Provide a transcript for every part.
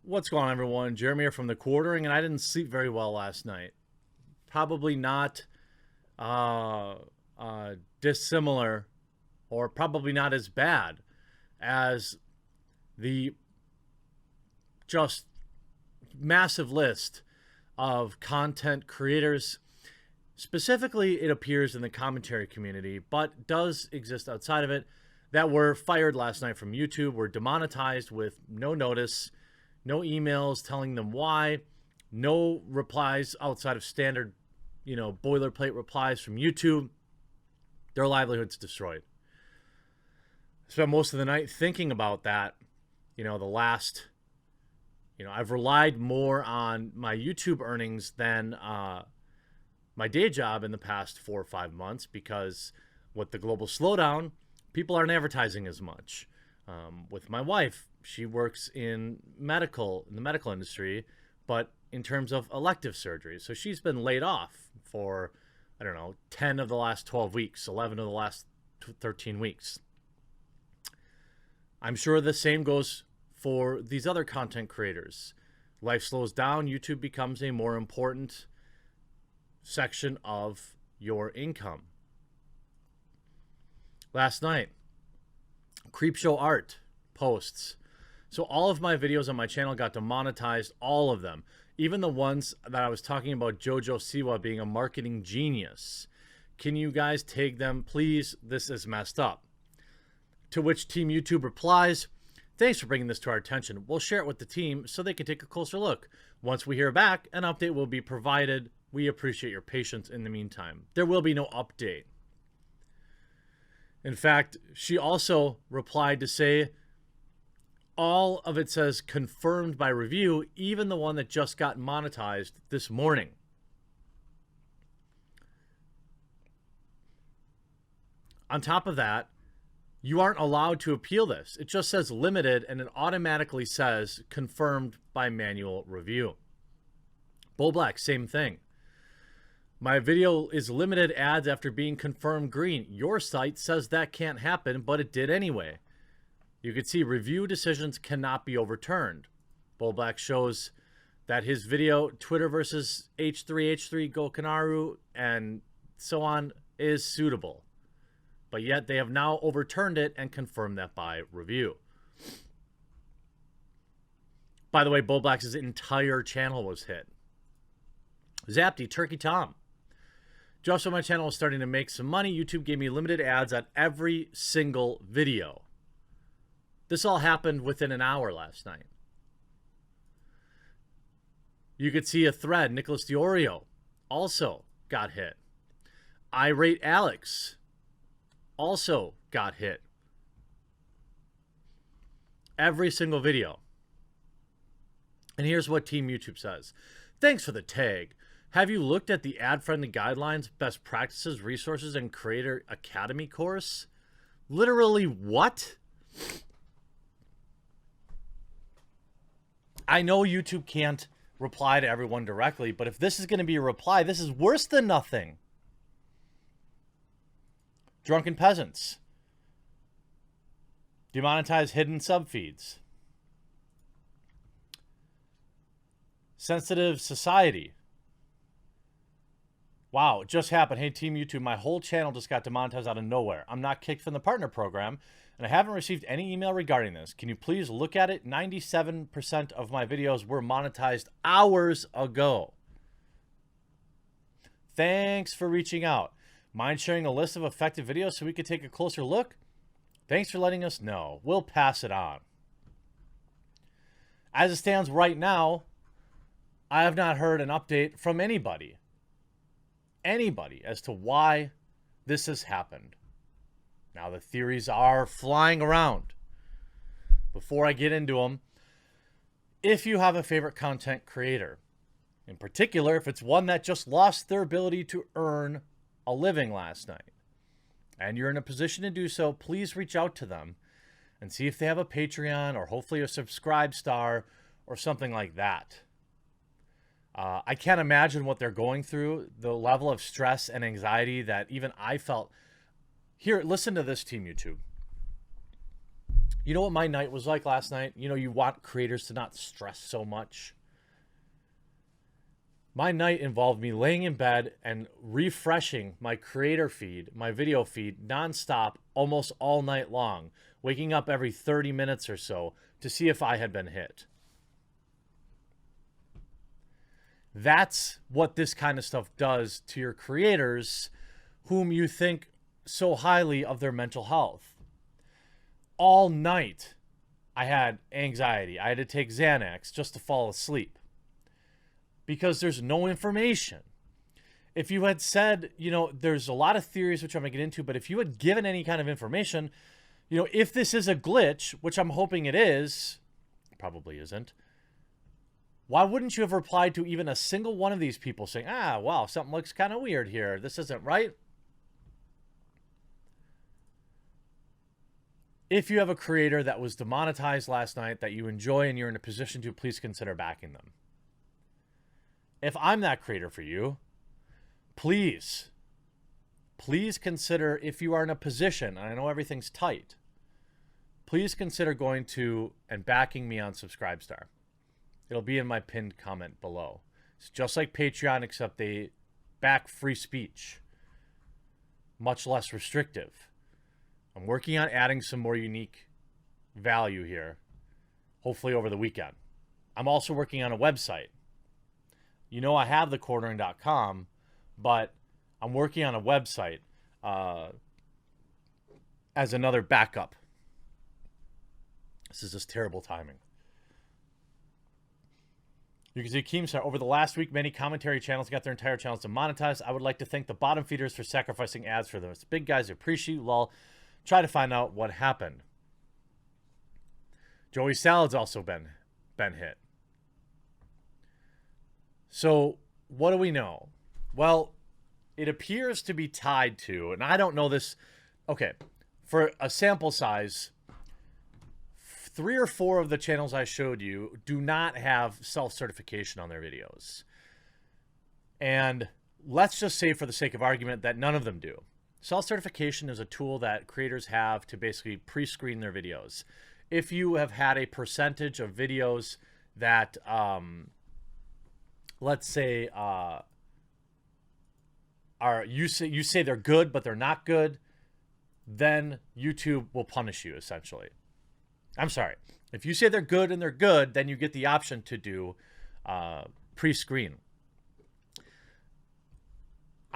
What's going on, everyone? Jeremy here from the Quartering, and I didn't sleep very well last night. Probably not uh, dissimilar, or probably not as bad as the just massive list of content creators. Specifically, it appears in the commentary community, but does exist outside of it, that were fired last night from YouTube, were demonetized with no notice, no emails telling them why, no replies outside of standard, boilerplate replies from YouTube. Their livelihood's destroyed. I spent most of the night thinking about that. I've relied more on my YouTube earnings than my day job in the past 4 or 5 months, because with the global slowdown, people aren't advertising as much. With my wife, she works in the medical industry, but in terms of elective surgery. So she's been laid off for, 10 of the last 12 weeks, 11 of the last 13 weeks. I'm sure the same goes for these other content creators. Life slows down, YouTube becomes a more important section of your income. Last night, Creepshow Art posts. So all of my videos on my channel got demonetized, all of them. Even the ones that I was talking about Jojo Siwa being a marketing genius. Can you guys take them, please? This is messed up. To which Team YouTube replies, thanks for bringing this to our attention. We'll share it with the team so they can take a closer look. Once we hear back, an update will be provided. We appreciate your patience in the meantime. There will be no update. In fact, she also replied to say, all of it says confirmed by review, even the one that just got monetized this morning. On top of that, you aren't allowed to appeal this. It just says limited, and it automatically says confirmed by manual review. Bull Black, same thing. My video is limited ads after being confirmed green. Your site says that can't happen, but it did anyway. You can see review decisions cannot be overturned. Bull Black shows that his video, Twitter versus H3H3 Gokanaru and so on, is suitable. But yet they have now overturned it and confirmed that by review. By the way, Bull Black's entire channel was hit. Zapty, Turkey Tom. Just when my channel was starting to make some money, YouTube gave me limited ads on every single video. This all happened within an hour last night. You could see a thread. Nicholas Diorio also got hit. Irate Alex also got hit. Every single video. And here's what Team YouTube says. Thanks for the tag. Have you looked at the ad-friendly guidelines, best practices, resources, and Creator Academy course? Literally what? I know YouTube can't reply to everyone directly, but if this is going to be a reply, this is worse than nothing. Drunken Peasants. Demonetize hidden subfeeds. Sensitive Society. Wow, it just happened. Hey, Team YouTube, my whole channel just got demonetized out of nowhere. I'm not kicked from the partner program, and I haven't received any email regarding this. Can you please look at it? 97% of my videos were monetized hours ago. Thanks for reaching out. Mind sharing a list of affected videos so we could take a closer look? Thanks for letting us know. We'll pass it on. As it stands right now, I have not heard an update from anybody as to why this has happened. Now, the theories are flying around. Before I get into them, if you have a favorite content creator, in particular, if it's one that just lost their ability to earn a living last night, and you're in a position to do so, please reach out to them and see if they have a Patreon or hopefully a Subscribe Star or something like that. I can't imagine what they're going through, the level of stress and anxiety that even I felt. Here, listen to this, Team YouTube. You know what my night was like last night? You know, you want creators to not stress so much. My night involved me laying in bed and refreshing my creator feed, my video feed, nonstop, almost all night long, waking up every 30 minutes or so to see if I had been hit. That's what this kind of stuff does to your creators whom you think so highly of their mental health. All night, I had anxiety. I had to take Xanax just to fall asleep because there's no information. If you had said, you know, there's a lot of theories which I'm going to get into, but if you had given any kind of information, you know, if this is a glitch, which I'm hoping it is, probably isn't, why wouldn't you have replied to even a single one of these people saying, ah, wow, something looks kind of weird here. This isn't right. If you have a creator that was demonetized last night that you enjoy and you're in a position to, please consider backing them. If I'm that creator for you, please consider, if you are in a position, and I know everything's tight, please consider going to and backing me on Subscribestar. It'll be in my pinned comment below. It's just like Patreon, except they back free speech. Much less restrictive. I'm working on adding some more unique value here, hopefully over the weekend. I'm also working on a website. You know, I have thecornering.com, but I'm working on a website as another backup. This is just terrible timing. You can see Keemstar. Over the last week, many commentary channels got their entire channels demonetized. I would like to thank the bottom feeders for sacrificing ads for them. It's big guys who appreciate you, lol. Try to find out what happened. Joey Salad's also been hit. So, what do we know? Well, it appears to be tied to, and I don't know this. Okay, for a sample size, 3 or 4 of the channels I showed you do not have self-certification on their videos. And let's just say, for the sake of argument, that none of them do. Self-certification is a tool that creators have to basically pre-screen their videos. If you have had a percentage of videos that, let's say, you say they're good, but they're not good, then YouTube will punish you, essentially. I'm sorry. If you say they're good and they're good, then you get the option to do pre-screen.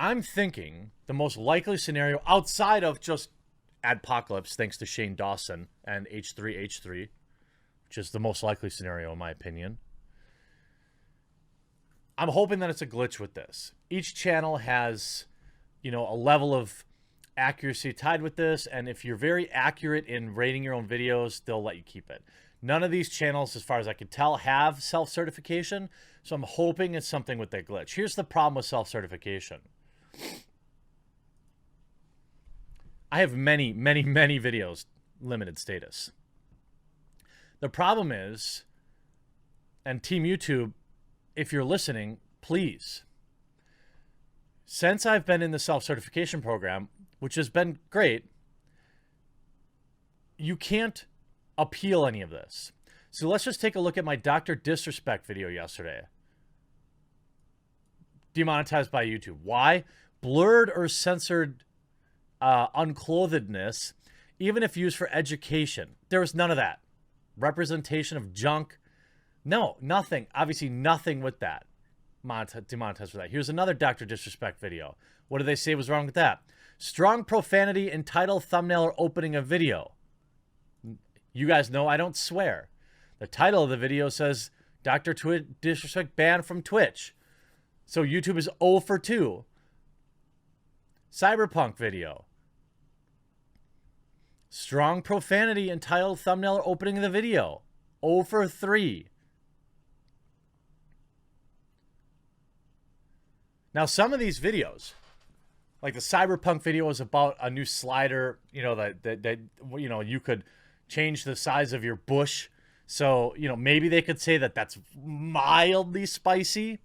I'm thinking the most likely scenario outside of just Adpocalypse, thanks to Shane Dawson and H3H3, which is the most likely scenario in my opinion. I'm hoping that it's a glitch with this. Each channel has, you know, a level of accuracy tied with this, and if you're very accurate in rating your own videos, they'll let you keep it. None of these channels, as far as I can tell, have self-certification, so I'm hoping it's something with that glitch. Here's the problem with self-certification. I have many videos limited status. The problem is, and Team YouTube, if you're listening, please, since I've been in the self-certification program, which has been great, you can't appeal any of this. So let's just take a look at my Dr. Disrespect video yesterday. Demonetized by YouTube. Why? Blurred or censored unclothedness, even if used for education. There was none of that. Representation of junk. No, nothing. Obviously nothing with that. Demonetized for that. Here's another Dr. Disrespect video. What do they say was wrong with that? Strong profanity in title, thumbnail, or opening of video. You guys know I don't swear. The title of the video says Dr. Disrespect banned from Twitch. So YouTube is 0 for 2. Cyberpunk video. Strong profanity in title, thumbnail, or opening of the video. 0 for 3. Now, some of these videos, like the Cyberpunk video, was about a new slider, you know, that you know, you could change the size of your bush. So, you know, maybe they could say that that's mildly spicy.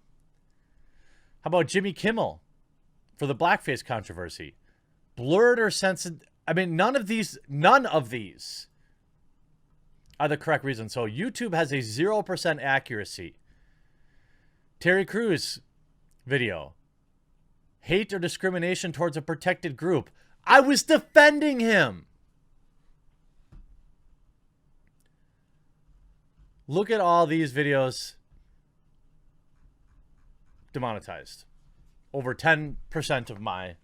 How about Jimmy Kimmel for the blackface controversy? Blurred or censored? I mean, none of these are the correct reasons. So YouTube has a 0% accuracy. Terry Crews video. Hate or discrimination towards a protected group. I was defending him. Look at all these videos demonetized. Over 10% of my,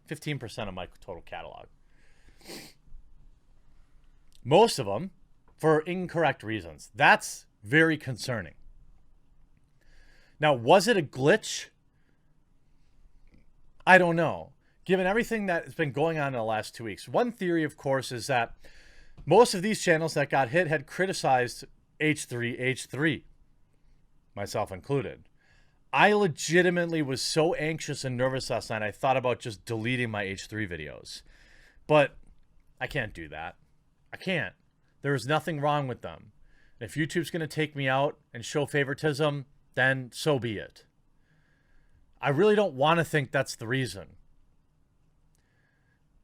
15% of my total catalog. Most of them for incorrect reasons. That's very concerning. Now, was it a glitch? I don't know. Given everything that's been going on in the last 2 weeks. One theory, of course, is that most of these channels that got hit had criticized H3, myself included. I legitimately was so anxious and nervous last night, I thought about just deleting my H3 videos. But I can't do that. I can't. There is nothing wrong with them. If YouTube's going to take me out and show favoritism, then so be it. I really don't want to think that's the reason.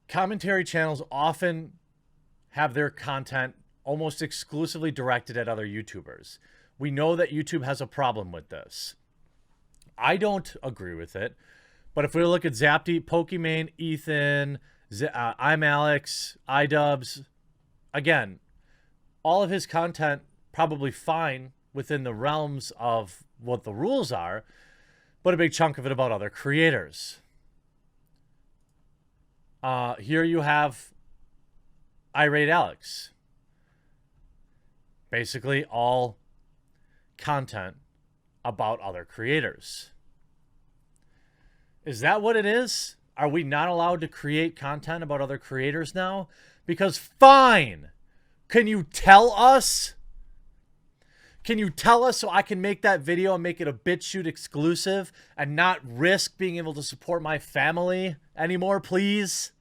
Commentary channels often have their content almost exclusively directed at other YouTubers. We know that YouTube has a problem with this. I don't agree with it. But if we look at Zapty, Pokimane, Ethan, I'm Alex, iDubbbz, again, all of his content probably fine within the realms of what the rules are, but a big chunk of it about other creators. Here you have Irate Alex. Basically all content about other creators. Is that what it is? Are we not allowed to create content about other creators now? Because fine, can you tell us? Can you tell us so I can make that video and make it a BitChute exclusive and not risk being able to support my family anymore, please?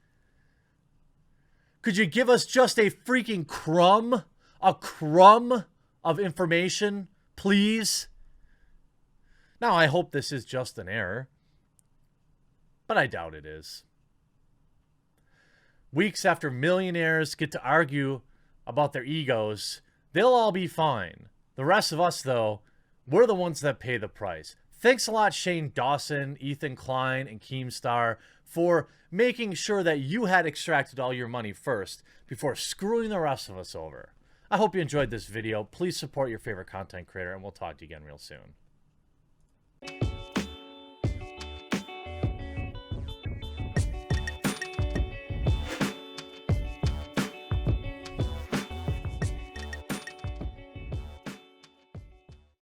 Could you give us just a freaking crumb? A crumb of information, please? Now, I hope this is just an error, but I doubt it is. Weeks after millionaires get to argue about their egos, they'll all be fine. The rest of us, though, we're the ones that pay the price. Thanks a lot, Shane Dawson, Ethan Klein, and Keemstar, for making sure that you had extracted all your money first before screwing the rest of us over. I hope you enjoyed this video. Please support your favorite content creator, and we'll talk to you again real soon.